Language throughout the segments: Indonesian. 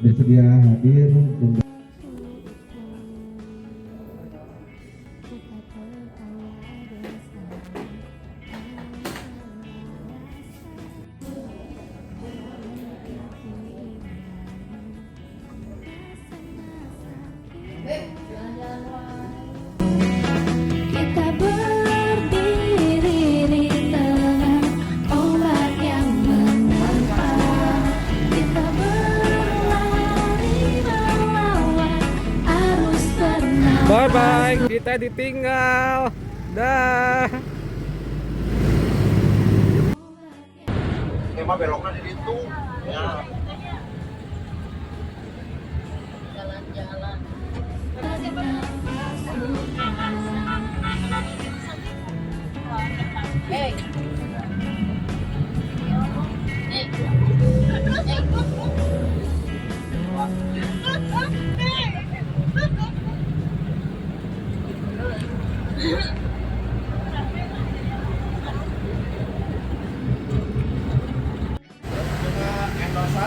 bersedia hadir dan kita berdiri di tengah ombak yang menerpa, kita berlari melawan arus bernafas. Bye bye, kita ditinggal. Dah. Emang beloknya di situ. Ya. Jalan-jalan. Hey.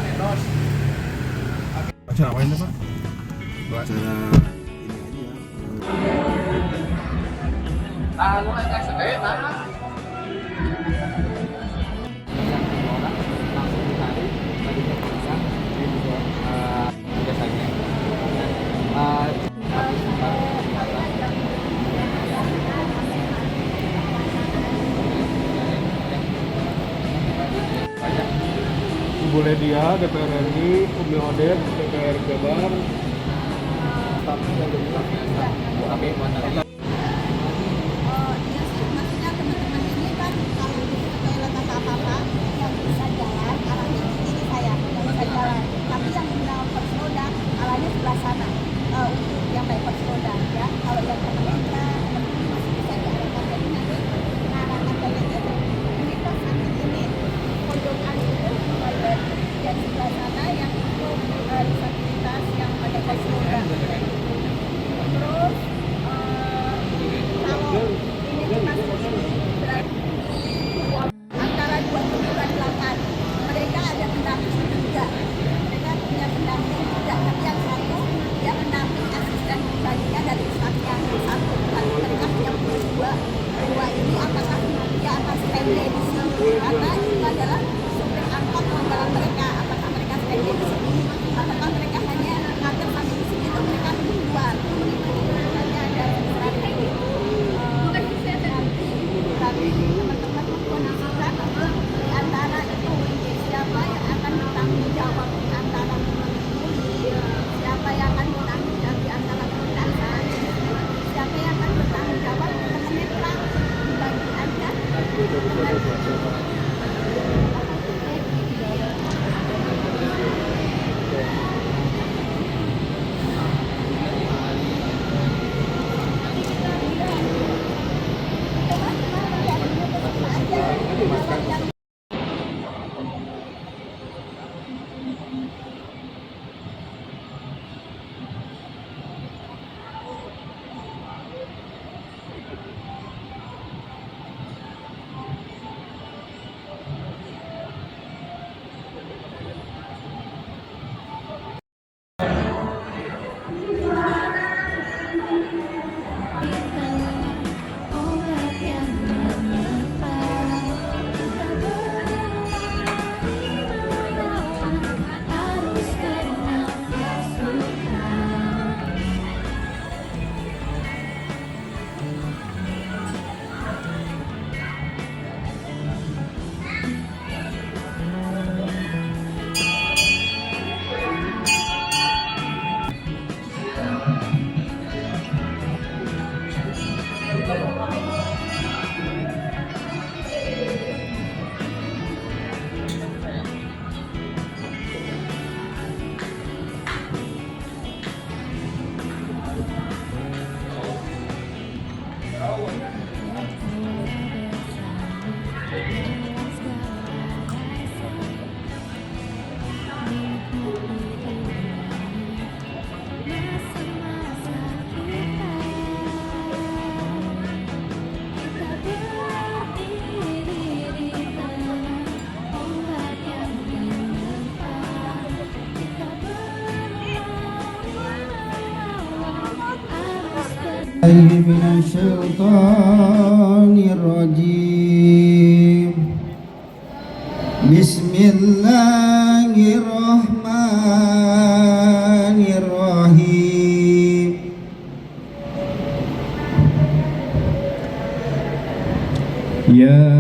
Endos. acara apa ini Pak? Acara ini aja. Lu agak sedih, Ibu Ledia, DPR RI, Umi Odet, DPR Jabar. Iya sih, maksudnya teman-teman ini kan kalau di toilet atau apa-apa yang bisa jalan arahnya ke kiri saya, yang bisa jalan. Tapi yang menggunakan kursi roda arahnya sebelah sana untuk yang naik kursi roda ya. Kalau yang pemerintah teman-teman masih bisa diarahkan jadi nanti mengarahkan toiletnya ini pas nanti ini pojokan itu toilet dan sebelah sana yang untuk disabilitas yang pakai kursi roda. Terus kalau ini masuk ini berarti antara 27 dan 8 mereka ada pendamping juga, mereka punya pendamping juga, tapi yang satu dia pendamping asisten pribadinya dari ustadz yang satu, tapi mereka punya dua ini apakah dia akan standby di sini karena itu adalah supir angkot langgaran mereka, apakah mereka standby di sini apakah mereka hanya nganter sampai di sini atau mereka di luar. Makanya ada strategi nanti teman-teman mengkondisikan di antara itu siapa yang akan bertanggung jawab di antara pengemudi, siapa yang akan bertanggung jawab di antara pengendara, siapa yang akan bertanggung jawab menyeberang dibagi aja dengan من الشيطان الرجيم بسم الله الرحمن الرحيم يا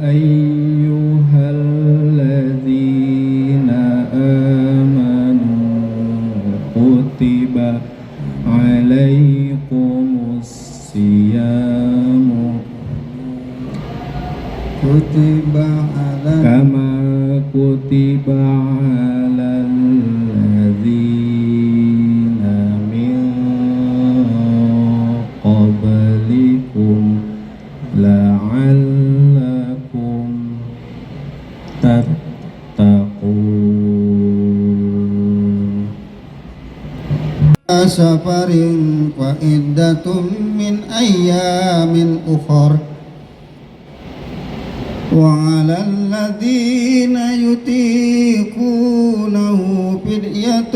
أيها الذين آمنوا كتب عليكم الصيام كما كتب على الذين من قبلكم لعلكم تتقون سفر فعدة من أيام أخر وعلى الذين يطيقونه فدية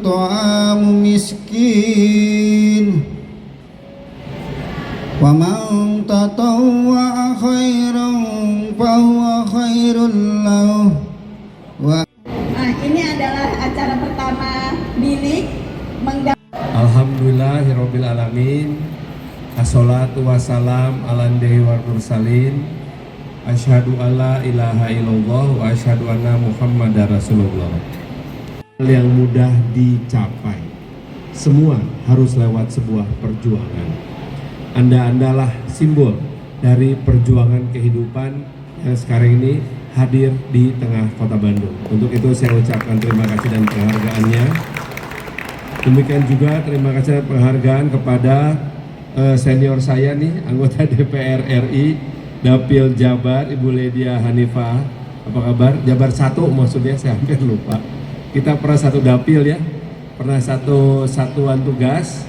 طعام مسكين ومن تطوع خيرا فهو خير له. Nah, ini adalah acara pertama bilik Alhamdulillahirrabbilalamin. Assalatu wassalam ala nabi wal mursalin. Asyhadu alla ilaha illallah wa asyhadu anna muhammadar rasulullah. Hal yang mudah dicapai, semua harus lewat sebuah perjuangan. Anda-andalah simbol dari perjuangan kehidupan yang sekarang ini hadir di tengah kota Bandung. Untuk itu saya ucapkan terima kasih dan penghargaannya. Demikian juga terima kasih dan penghargaan kepada senior saya nih, anggota DPR RI Dapil Jabar, Ibu Ledia Hanifah. Apa kabar? Jabar 1 maksudnya, saya hampir lupa. Kita pernah satu dapil ya, pernah satu satuan tugas.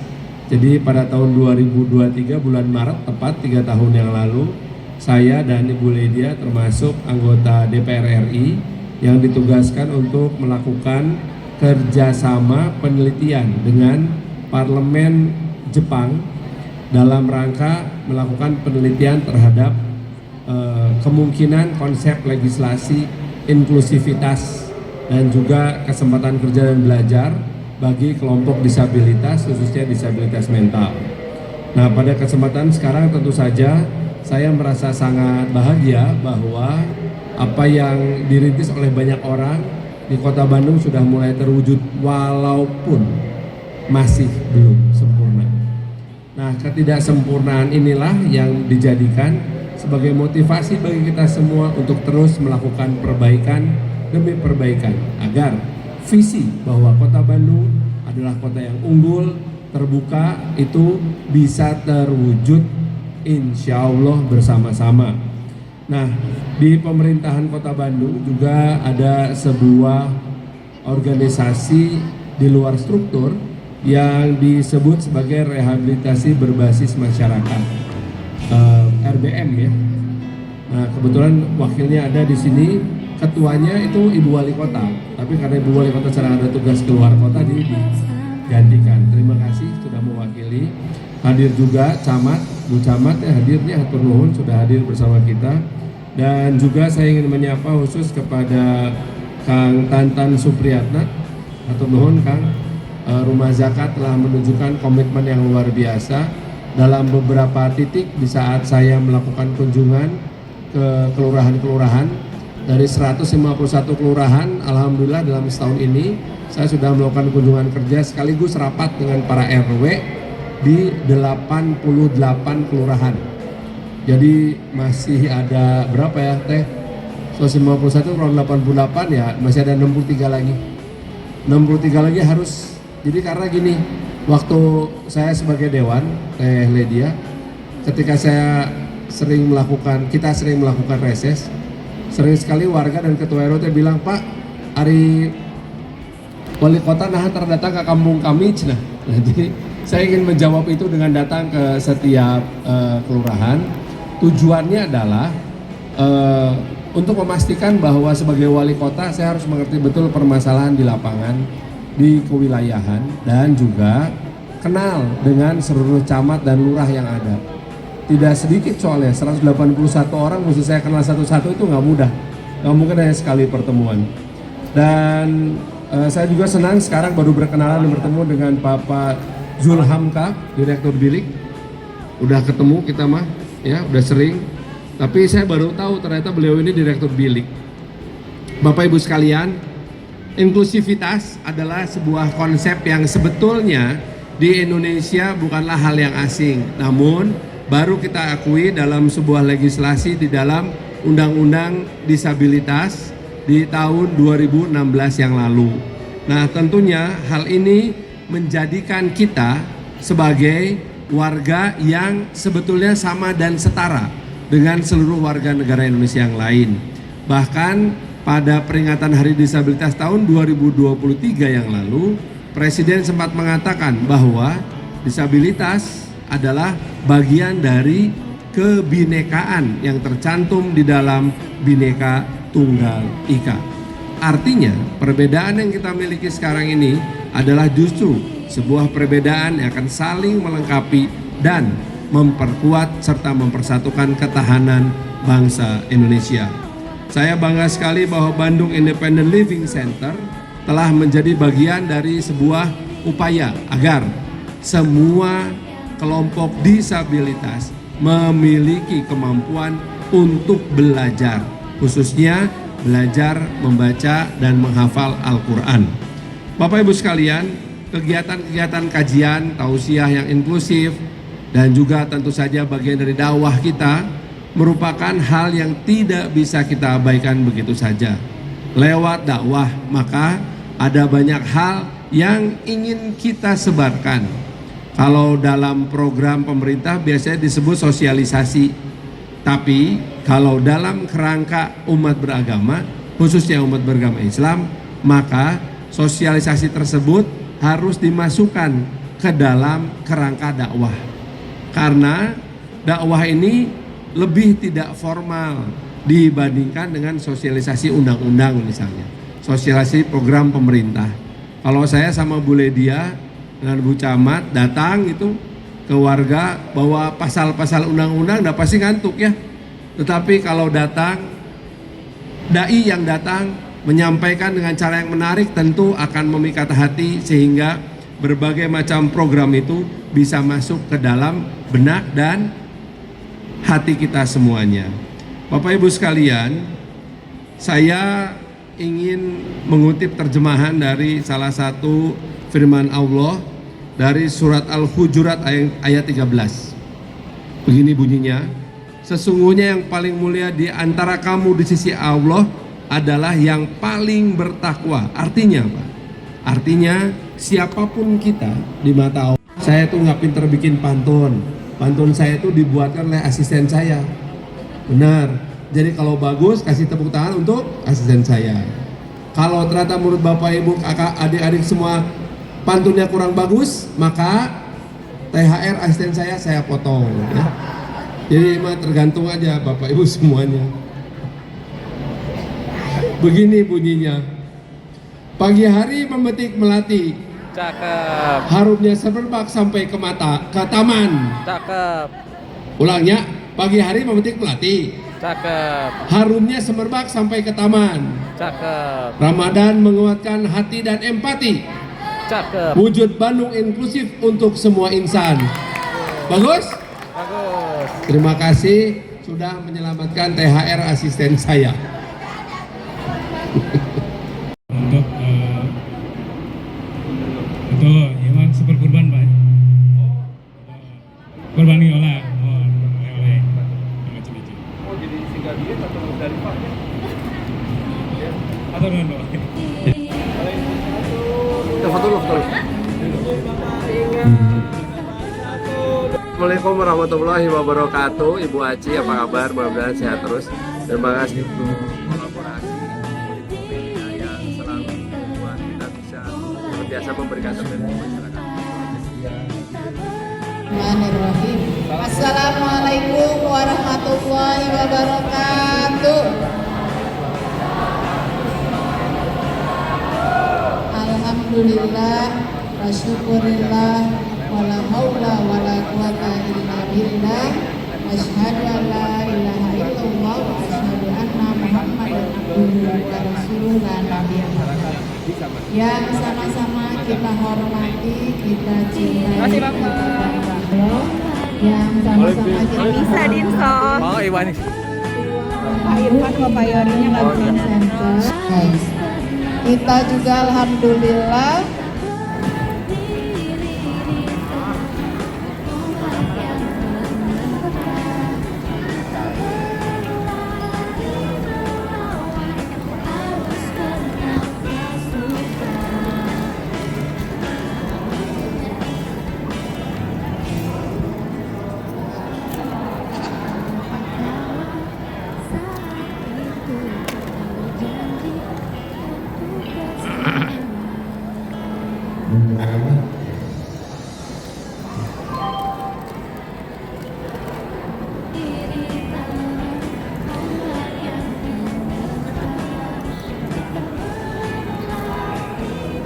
Jadi pada tahun 2023 bulan Maret, tepat 3 tahun yang lalu, saya dan Ibu Ledia termasuk anggota DPR RI yang ditugaskan untuk melakukan kerjasama penelitian dengan Parlemen Jepang dalam rangka melakukan penelitian terhadap kemungkinan konsep legislasi inklusivitas dan juga kesempatan kerja dan belajar bagi kelompok disabilitas, khususnya disabilitas mental. Nah, pada kesempatan sekarang tentu saja saya merasa sangat bahagia bahwa apa yang dirintis oleh banyak orang di Kota Bandung sudah mulai terwujud walaupun masih belum sempurna. Nah, ketidaksempurnaan inilah yang dijadikan sebagai motivasi bagi kita semua untuk terus melakukan perbaikan demi perbaikan agar visi bahwa Kota Bandung adalah kota yang unggul, terbuka itu bisa terwujud insya Allah bersama-sama. Nah, di pemerintahan Kota Bandung juga ada sebuah organisasi di luar struktur yang disebut sebagai rehabilitasi berbasis masyarakat, RBM ya. Nah, kebetulan wakilnya ada di sini, ketuanya itu Ibu Wali Kota, tapi karena Ibu Wali Kota sedang ada tugas keluar kota digantikan. Terima kasih sudah mewakili. Hadir juga Camat, Bu Camat ya hadirnya, hatur nuhun sudah hadir bersama kita. Dan juga saya ingin menyapa khusus kepada Kang Tantan Supriyatna, hatur nuhun Kang. Rumah Zakat telah menunjukkan komitmen yang luar biasa dalam beberapa titik di saat saya melakukan kunjungan ke kelurahan-kelurahan. Dari 151 kelurahan, alhamdulillah dalam setahun ini saya sudah melakukan kunjungan kerja sekaligus rapat dengan para RW di 88 kelurahan. Jadi masih ada berapa ya Teh? 151 kurang 88 ya, masih ada 63 lagi. 63 lagi harus. Jadi karena gini, waktu saya sebagai dewan Teh Ledia, ketika kita sering melakukan reses, sering sekali warga dan ketua RW bilang, Pak, hari wali kota nah terdatang ke kampung kami, nah jadi saya ingin menjawab itu dengan datang ke setiap kelurahan. Tujuannya adalah untuk memastikan bahwa sebagai wali kota saya harus mengerti betul permasalahan di lapangan, di kewilayahan, dan juga kenal dengan seluruh camat dan lurah yang ada. Tidak sedikit soalnya, 181 orang mesti saya kenal satu-satu itu nggak mudah. Nggak mungkin hanya sekali pertemuan. Dan saya juga senang sekarang baru berkenalan dan bertemu dengan Bapak Zulhamka, Direktur Bilik. Udah ketemu kita mah, ya udah sering. Tapi saya baru tahu ternyata beliau ini Direktur Bilik. Bapak Ibu sekalian, inklusivitas adalah sebuah konsep yang sebetulnya di Indonesia bukanlah hal yang asing. Namun baru kita akui dalam sebuah legislasi di dalam Undang-Undang Disabilitas di tahun 2016 yang lalu. Nah, tentunya hal ini menjadikan kita sebagai warga yang sebetulnya sama dan setara dengan seluruh warga negara Indonesia yang lain. Bahkan pada peringatan Hari Disabilitas tahun 2023 yang lalu, Presiden sempat mengatakan bahwa disabilitas adalah bagian dari kebinekaan yang tercantum di dalam Bhinneka Tunggal Ika. Artinya, perbedaan yang kita miliki sekarang ini adalah justru sebuah perbedaan yang akan saling melengkapi dan memperkuat serta mempersatukan ketahanan bangsa Indonesia. Saya bangga sekali bahwa Bandung Independent Living Center telah menjadi bagian dari sebuah upaya agar semua kelompok disabilitas memiliki kemampuan untuk belajar, khususnya belajar membaca dan menghafal Al-Quran. Bapak Ibu sekalian, kegiatan-kegiatan kajian, tausiah yang inklusif, dan juga tentu saja bagian dari dakwah kita merupakan hal yang tidak bisa kita abaikan begitu saja. Lewat dakwah, maka ada banyak hal yang ingin kita sebarkan. Kalau dalam program pemerintah biasanya disebut sosialisasi. Tapi kalau dalam kerangka umat beragama, khususnya umat beragama Islam, maka sosialisasi tersebut harus dimasukkan ke dalam kerangka dakwah. Karena dakwah ini lebih tidak formal dibandingkan dengan sosialisasi undang-undang misalnya, sosialisasi program pemerintah. Kalau saya sama Bu Ledia dengan Bu Camat datang itu ke warga bawa pasal-pasal undang-undang, udah pasti ngantuk ya. Tetapi kalau datang, dai yang datang menyampaikan dengan cara yang menarik tentu akan memikat hati sehingga berbagai macam program itu bisa masuk ke dalam benak dan hati kita semuanya. Bapak Ibu sekalian, saya ingin mengutip terjemahan dari salah satu firman Allah dari surat Al-Hujurat ayat 13. Begini bunyinya, sesungguhnya yang paling mulia di antara kamu di sisi Allah adalah yang paling bertakwa. Artinya apa? Artinya siapapun kita di mata Allah. Saya tuh nggak pinter bikin pantun. Pantun saya itu dibuatkan oleh asisten saya. Benar. Jadi kalau bagus kasih tepuk tangan untuk asisten saya. Kalau ternyata menurut Bapak Ibu, kakak, adik-adik semua pantunnya kurang bagus, maka THR asisten saya potong ya. Jadi mah tergantung aja Bapak Ibu semuanya. Begini bunyinya. Pagi hari memetik melati. Cakep. Harumnya semerbak sampai ke taman. Cakep. Ulangnya, pagi hari memetik melati. Cakep. Harumnya semerbak sampai ke taman. Cakep. Ramadan menguatkan hati dan empati. Cakep. Wujud Bandung inklusif untuk semua insan. Bagus? Bagus. Terima kasih sudah menyelamatkan THR asisten saya. Betul, ya super kurban Pak. Kurban ini oleh macam-macam. Oh jadi singgah dia atau dari Pak? Atau non Pak? Foto dulu. Assalamualaikum warahmatullahi wabarakatuh. Ibu Aci, apa kabar? Mudah-mudahan sehat terus. Terima kasih untuk kolaborasi yang selalu membuat kita bisa biasa memberikan terbaik untuk masyarakat. Bismillahirrahmanirrahim. Assalamualaikum warahmatullahi wabarakatuh. Alhamdulillah wa syukurillah wa wala haula wala quwata illa billah. Asyhadu an la ilaha illallah wa asyhadu anna Muhammadan abduhu wa rasuluhu la nabiyya ba'da. Yang sama-sama kita hormati, kita cintai, kita bangga. Yang sama-sama kita Bisa Dinson. Oh, Iwan. Pak Irfan Babayorinya nggak bisa. Center. Guys, kita juga alhamdulillah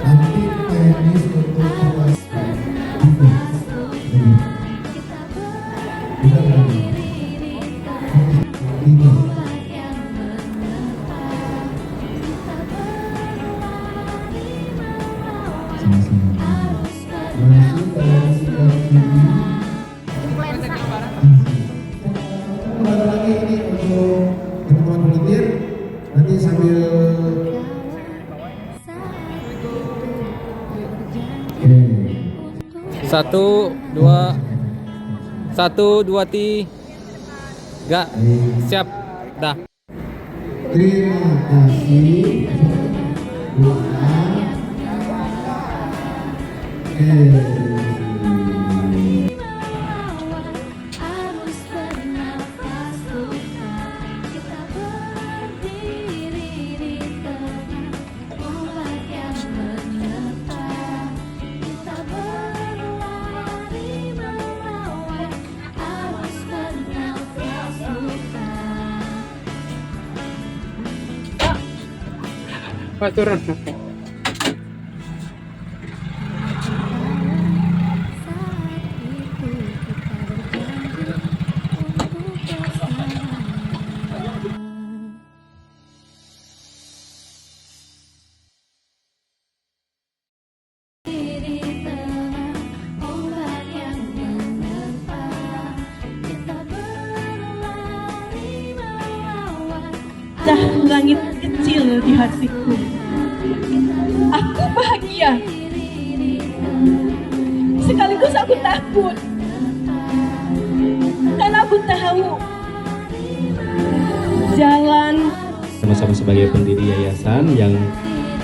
nanti teknis untuk memastikan tidak lagi ini sama-sama masih dalam sikap ini kembali lagi ini untuk teman-teman volunteer nanti sambil Satu, dua, tiga. Siap. Dah. terima kasih doa Harus bernafas Tuhan, kita berdiri di tengah ombak yang menyerta, kita berlari melawan arus bernafas Tuhan. Pak turun. Langit kecil di hatiku. Aku bahagia. Sekaligus aku takut. Karena aku tahu jalan sama-sama sebagai pendiri yayasan yang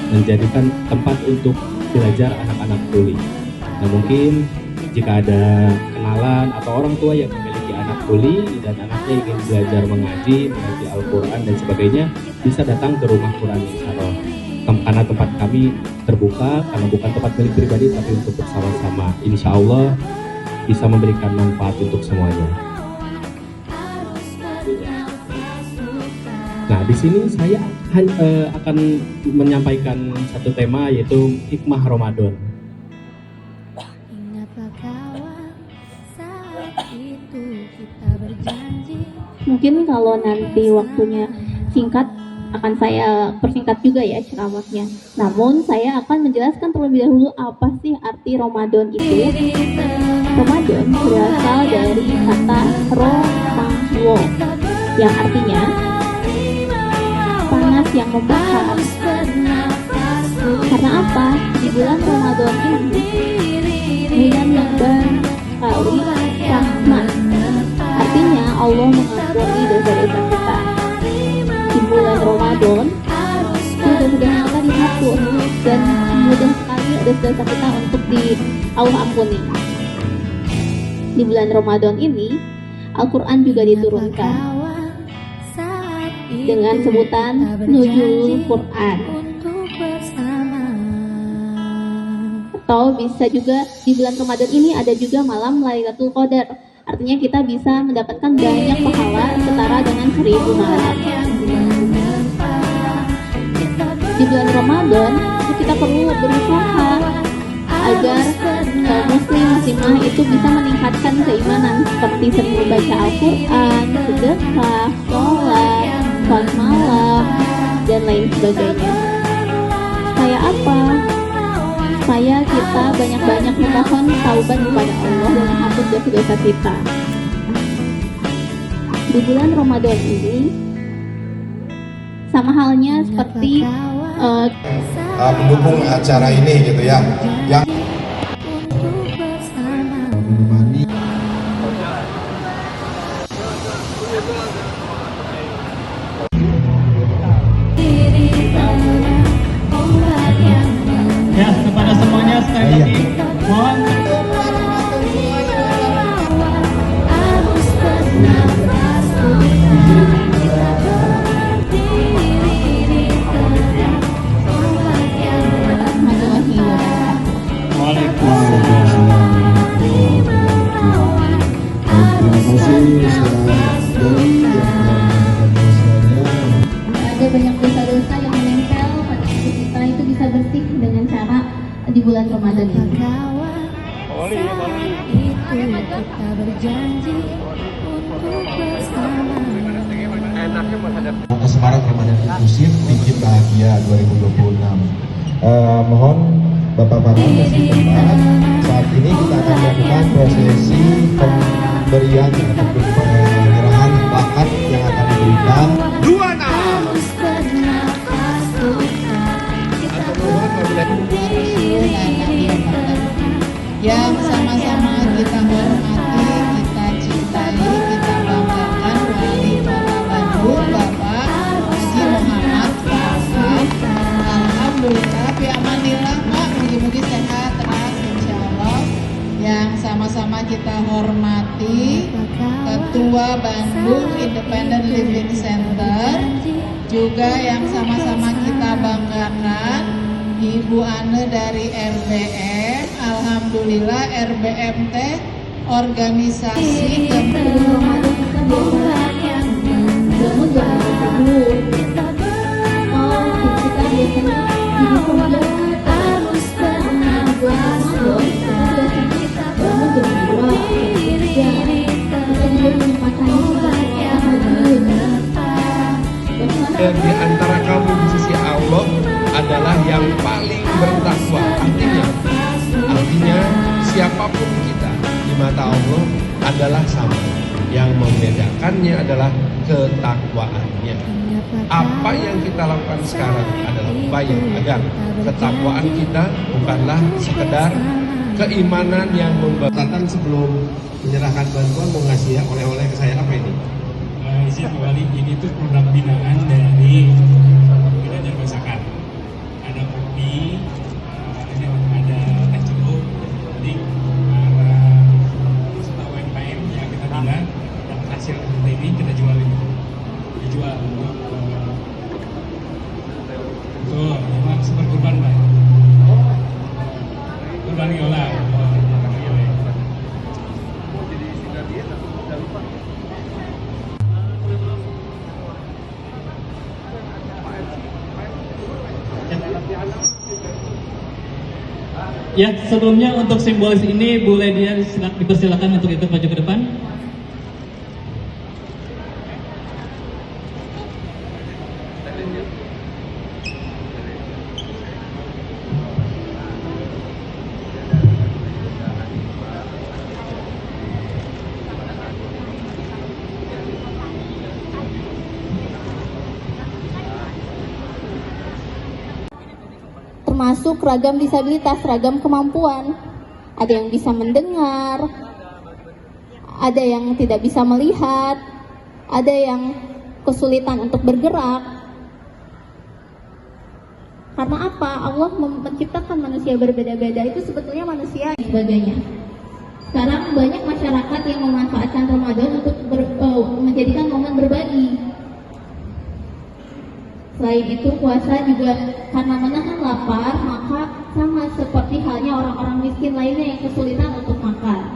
menjadikan tempat untuk belajar anak-anak tuli. Nah, mungkin jika ada kenalan atau orang tua yang memiliki anak tuli dan anaknya ingin belajar mengaji Al-Quran dan sebagainya, bisa datang ke rumah Quran Insyaallah. Karena tempat kami terbuka, karena bukan tempat milik pribadi tapi untuk bersama-sama. Insya Allah bisa memberikan manfaat untuk semuanya. Nah, di sini saya akan menyampaikan satu tema, yaitu hikmah Ramadan. Ingatlah kawan, saat itu kita berjanji. Mungkin kalau nanti waktunya singkat akan saya persingkat juga ya ceramahnya. Namun saya akan menjelaskan terlebih dahulu apa sih arti Ramadan itu. Ramadan berasal dari kata Romawo yang artinya panas yang membakar. Karena apa? Di bulan Ramadan ini bulan yang berkali rahmat. Artinya Allah mengampuni dosa-dosa kita. Di bulan Ramadan dosa-dosa kita dihapus dan mudah sekali dosa-dosa kita untuk Allah ampuni. Di bulan Ramadan ini Al-Quran juga diturunkan dengan sebutan Nuzul Quran, atau bisa juga di bulan Ramadan ini ada juga malam Lailatul Qadar. Artinya kita bisa mendapatkan banyak pahala setara dengan 1000 malam. Di bulan Ramadan kita perlu berusaha agar muslim muslimah itu bisa meningkatkan keimanan seperti sering membaca Al-Quran, sedekah, sholat malam, dan lain sebagainya. Supaya apa? Supaya kita banyak-banyak memohon taubat kepada Allah dan menghapus dosa-dosa kita. Di bulan Ramadan ini sama halnya seperti mendukung acara ini gitu ya. Yang menemani Ya, kepada semuanya sekali lagi mohon ada banyak dosa-dosa yang menempel pada tubuh kita itu bisa bersih dengan cara di bulan Ramadan ini. Kita berjanji untuk bersama. Semarang Ramadan Inklusif Bikin Bahagia 2026. Mohon Bapak-Bapak masih tempat. Saat ini kita akan melakukan prosesi pemberian ataupun penyerahan bakat yang akan diberikan. Dua nama. Yang sama-sama kita hormati, kita cintai, kita banggakan wali kota Bandung, Bapak Haji Muhammad Farhan. Alhamdulillah, biamanillah Pak, mugi-mugi sehat terus insya Allah. Yang sama-sama kita hormati Ketua Bandung Independent Living Center, juga yang sama-sama kita banggakan Ibu Ane dari RBM. Alhamdulillah RBM teh organisasi Dan di antara kamu di sisi Allah adalah yang paling bertakwa. Artinya siapapun kita di mata Allah adalah sama. Yang membedakannya adalah ketakwaannya. Apa yang kita lakukan sekarang adalah upaya agar ketakwaan kita bukanlah sekedar keimanan yang membatalkan. Sebelum menyerahkan bantuan mau ngasih oleh-oleh ke saya apa ini? izin Wali, ini tuh program binaan dari Belajar Masakan. Ada kopi, ini ada teh jeruk. Jadi para UMKM yang kita bilang dan hasil seperti ini kita jual ini, dijual untuk memang super kurban Pak. Kurban yola. Ya, sebelumnya untuk simbolis ini boleh dia dipersilakan untuk ikut maju ke depan. Termasuk ragam disabilitas, ragam kemampuan. Ada yang bisa mendengar, ada yang tidak bisa melihat, ada yang kesulitan untuk bergerak. Karena apa? Allah menciptakan manusia berbeda-beda, itu sebetulnya manusia dan sebagainya. Sekarang banyak masyarakat yang memanfaatkan Ramadan untuk menjadikan momen berbagi. Selain itu puasa juga karena menahan lapar, maka sama seperti halnya orang-orang miskin lainnya yang kesulitan untuk makan.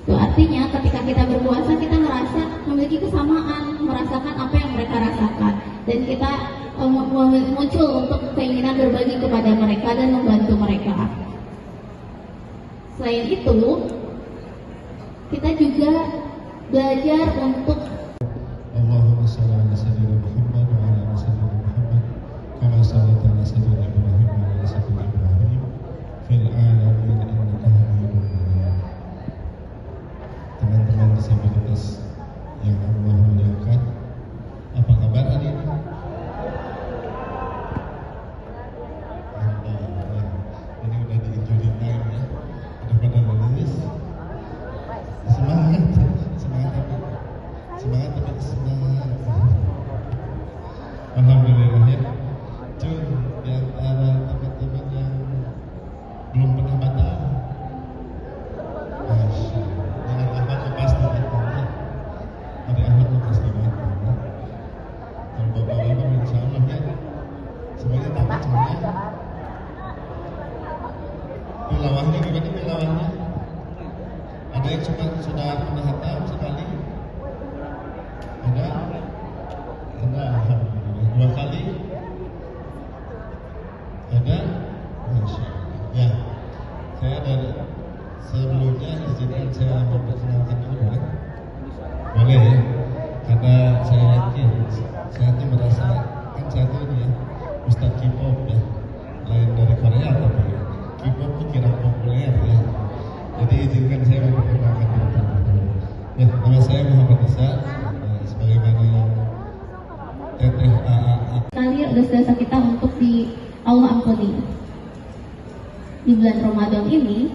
Itu artinya ketika kita berpuasa kita merasa memiliki kesamaan, merasakan apa yang mereka rasakan, dan kita muncul untuk keinginan berbagi kepada mereka dan membantu mereka. Selain itu, kita juga belajar untuk Allahumma shalli ala sayyidina Muhammad wa ala ali sayyidina Muhammad kama shallaita ala sayyidina Ibrahim wa ala sayyidina Ibrahim fil alamin innaka Hamidum Majid. Teman-teman disabilitas yang Allah muliakan, apa kabar hari ini? Alhamdulillah. Ini udah di injury time ya. Udah pada lulus. Semangat, semangat tapi semangat. Alhamdulillah ya. Jun, di antara teman-teman yang belum pernah batal, Masya Allah. Dengan Ahmad lo pasti batal ya. Ada Ahmad lo pasti batal ya. Kalau bapak-bapak insya Allah ya. Semuanya takut semuanya. Tilawahnya gimana tilawahnya? Ada yang cuma sudah pernah hatam sekali? Ada? Alhamdulillah. 2 kali? Ada? Masya Allah. Ya, saya dari sebelumnya izinkan saya memperkenalkan dulu boleh? Boleh ya? Karena saya yakin, saya tuh merasa, kan saya tuh ini ya, Ustadz K-pop ya, lain dari Korea tapi K-pop tuh kira populer ya. Jadi izinkan saya memperkenalkan diri. Ya, nama saya Muhammad Isa, sebagaimana yang Teteh AAA. kali dosa-dosa kita untuk Allah ampuni. Di bulan Ramadan ini,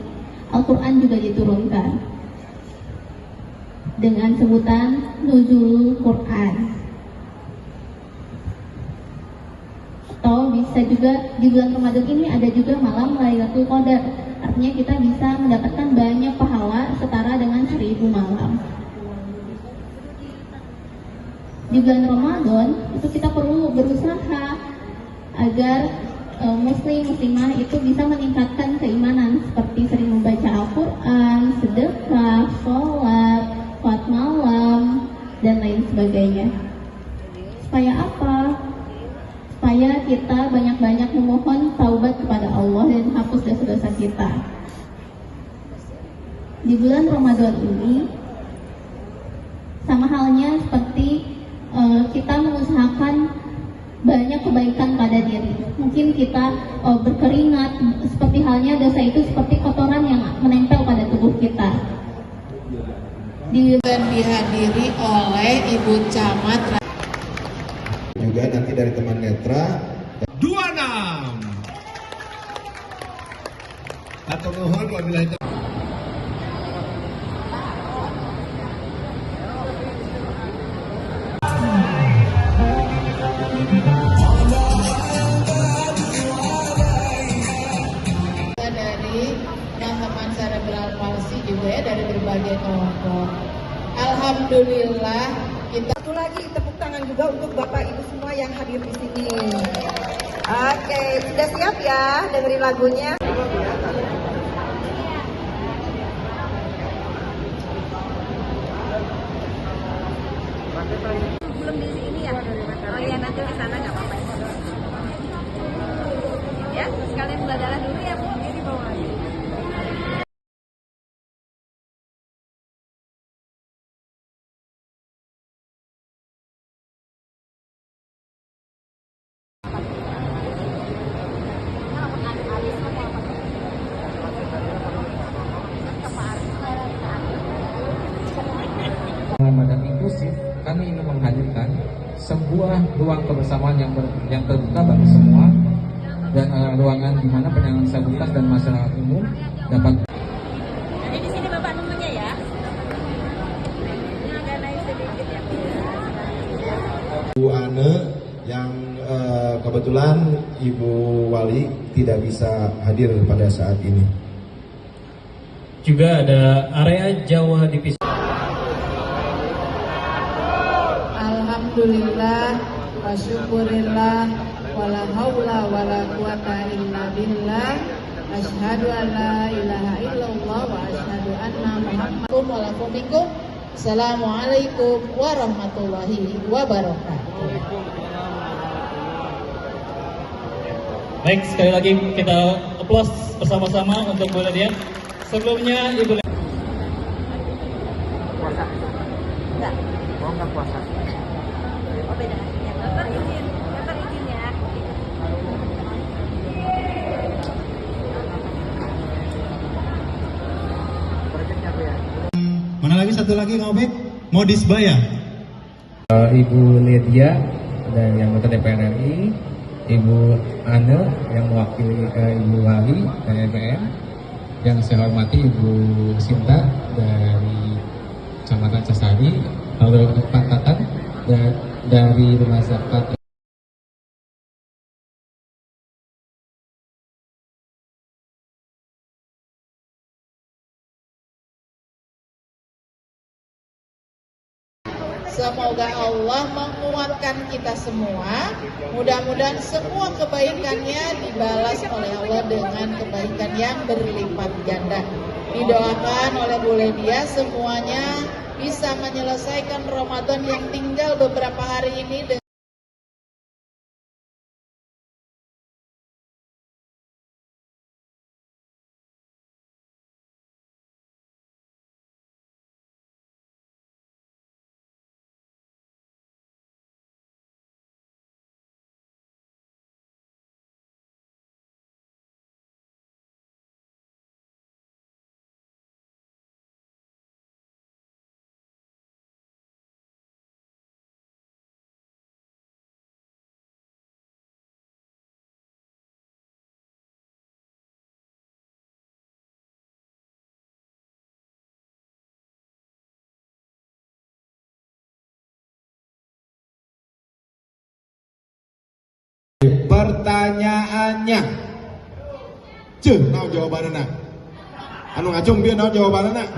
Al-Quran juga diturunkan dengan sebutan Nuzul Quran. Atau bisa juga di bulan Ramadan ini ada juga malam Lailatul Qadar. Artinya kita bisa mendapatkan banyak pahala setara dengan 1000 malam. Di bulan Ramadan itu kita perlu berusaha agar muslimah itu bisa meningkatkan keimanan seperti sering membaca Al-Quran, sedekah, sholat, sholat malam, dan lain sebagainya. Supaya apa? Supaya kita banyak-banyak memohon taubat kepada Allah dan hapus dosa-dosa kita. Di bulan Ramadan ini sama halnya seperti kita mengusahakan banyak kebaikan pada diri. Mungkin kita berkeringat, seperti halnya dosa itu seperti kotoran yang menempel pada tubuh kita. Dan dihadiri oleh Ibu Camat Juga nanti dari teman netra 26 atau mohon wabillahi taufiq. dari teman-teman cerebral palsy juga ya, dari berbagai kelompok. Alhamdulillah kita. Satu lagi tepuk tangan juga untuk Bapak Ibu semua yang hadir di sini. Oke, sudah siap ya dengerin lagunya? Belum di sini ya? Oh iya, nanti ke sana nggak apa-apa. Ya, sekalian gula darah dulu ya Bu, ini bawa. Ramadan inklusif, kami ingin menghadirkan sebuah ruang kebersamaan yang terbuka bagi semua dan ruangan di mana penyandang disabilitas dan masyarakat umum dapat. Jadi di sini Bapak nunggunya ya. Ini agak naik sedikit ya. Bu Ane yang kebetulan Ibu Wali tidak bisa hadir pada saat ini. Juga ada area Jawa Divisi. Alhamdulillah wa syukurillah wala haula wala quwata illa billah asyhadu an la ilaha illallah wa asyhadu anna muhammadun walakum. Assalamualaikum warahmatullahi wabarakatuh. Baik, sekali lagi kita applause bersama-sama untuk Bu Nadia. Sebelumnya Ibu Puasa. Enggak. Oh, nggak puasa. Oh beda. Ya, dokter izin ya. Berikutnya Bu ya. Mana lagi satu lagi ngobek? Modis Baya. Ibu Lydia dan yang anggota DPR RI, Ibu Ane yang mewakili Ibu Wali dan MPM, yang saya hormati Ibu Sinta dari Kecamatan Casari, lalu Pak Tatan dari Rumah Zakat. Semoga Allah menguatkan kita semua. Mudah-mudahan semua kebaikannya dibalas oleh Allah dengan kebaikan yang berlipat ganda. Didoakan oleh Bu Ledia semuanya bisa menyelesaikan Ramadan yang tinggal beberapa hari ini dengan Pertanyaannya, naon jawabannya? Anu ngacung bieu naon jawabannya?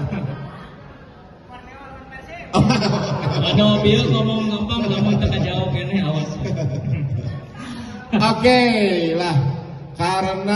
Ada mobil ngomong gampang, ngomong teka jawab ini awas. Oke lah, karena